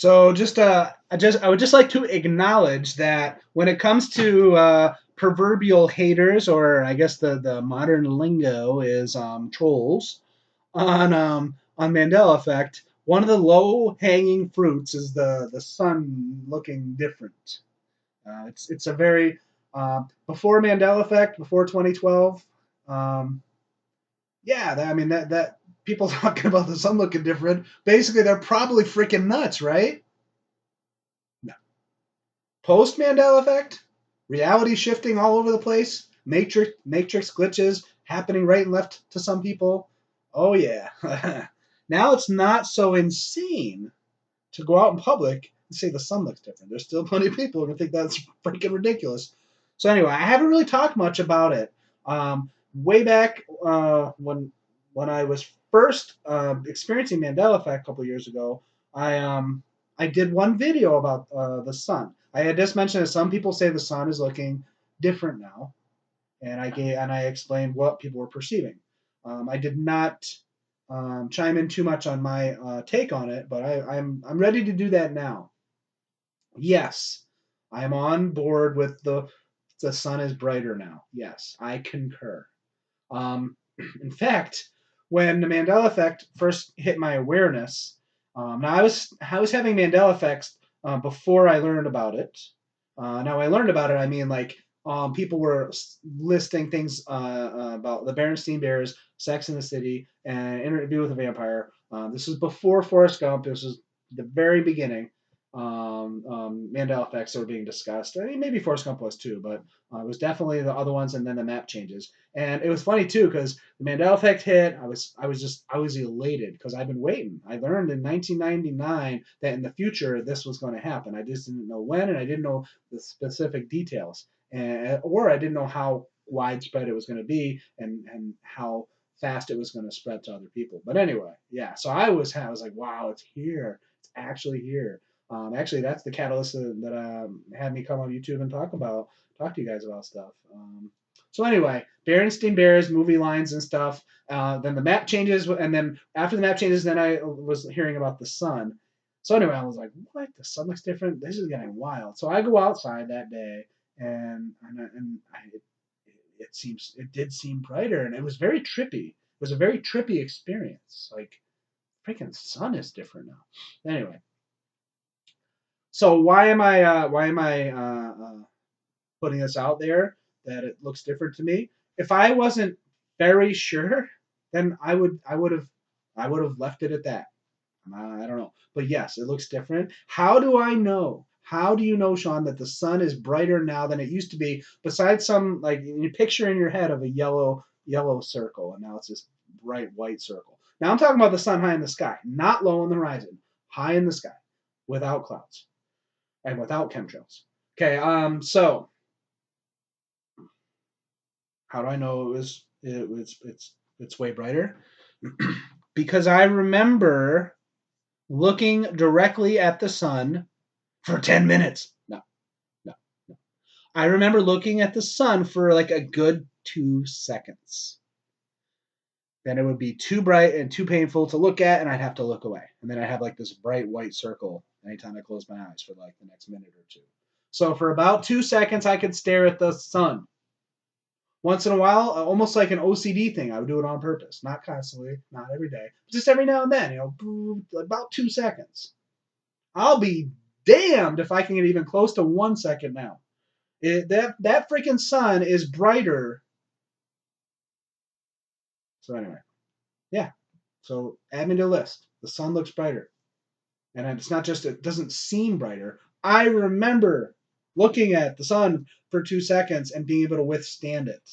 So I would just like to acknowledge that when it comes to proverbial haters, or I guess the modern lingo is trolls on Mandela Effect. One of the low hanging fruits is the sun looking different. It's a very before Mandela Effect, before 2012. Um, yeah, I mean that people talking about the sun looking different. Basically, they're probably freaking nuts, right? No. Post Mandela Effect, reality shifting all over the place, matrix glitches happening right and left to some people. Oh yeah. Now it's not so insane to go out in public and say the sun looks different. There's still plenty of people who think that's freaking ridiculous. So anyway, I haven't really talked much about it. Way back when I was first experiencing Mandela Effect a couple years ago, I did one video about the sun. I had just mentioned that some people say the sun is looking different now, and I explained what people were perceiving. I did not chime in too much on my take on it, but I'm ready to do that now. Yes, I'm on board with the sun is brighter now. Yes, I concur. Um, in fact, when the Mandela effect first hit my awareness, now I was having Mandela effects before I learned about it. Now I learned about it. I mean, like people were listing things about the Berenstain Bears, Sex in the City, and Interview with a Vampire. This was before Forrest Gump. This was the very beginning. Mandela effects that were being discussed. I mean, maybe Forrest Gump was too, but it was definitely the other ones, and then the map changes. And it was funny too because the Mandela effect hit. I was elated because I've been waiting. I learned in 1999 that in the future this was going to happen. I just didn't know when, and I didn't know the specific details, or I didn't know how widespread it was going to be, and how fast it was going to spread to other people. But anyway, yeah. So I was like, wow, it's here. It's actually here. Actually, that's the catalyst that had me come on YouTube and talk to you guys about stuff. So anyway, Berenstain Bears movie lines and stuff. Then the map changes, and then after the map changes, then I was hearing about the sun. So anyway, I was like, "What? The sun looks different. This is getting wild." So I go outside that day, it did seem brighter, and it was very trippy. It was a very trippy experience. Like freaking sun is different now. Anyway, so why am I putting this out there that it looks different to me? If I wasn't very sure, then I would have left it at that. I don't know, but yes, it looks different. How do I know? How do you know, Sean, that the sun is brighter now than it used to be? Besides some like you picture in your head of a yellow circle, and now it's this bright white circle. Now I'm talking about the sun high in the sky, not low on the horizon, high in the sky, without clouds and without chemtrails. Okay, so how do I know it's way brighter? Because I remember looking directly at the sun for 10 minutes. No, no, no. I remember looking at the sun for like a good 2 seconds. Then it would be too bright and too painful to look at, and I'd have to look away. And then I'd have like this bright white circle anytime I closed my eyes for like the next minute or two. So for about 2 seconds, I could stare at the sun. Once in a while, almost like an OCD thing, I would do it on purpose. Not constantly, not every day, but just every now and then, about 2 seconds. I'll be damned if I can get even close to 1 second now. That freaking sun is brighter. So anyway, yeah. So add me to the list. The sun looks brighter, and it's not just it doesn't seem brighter. I remember looking at the sun for 2 seconds and being able to withstand it.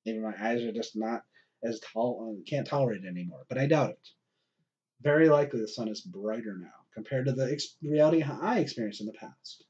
Maybe my eyes are just not as tall, can't tolerate it anymore. But I doubt it. Very likely the sun is brighter now compared to the reality I experienced in the past.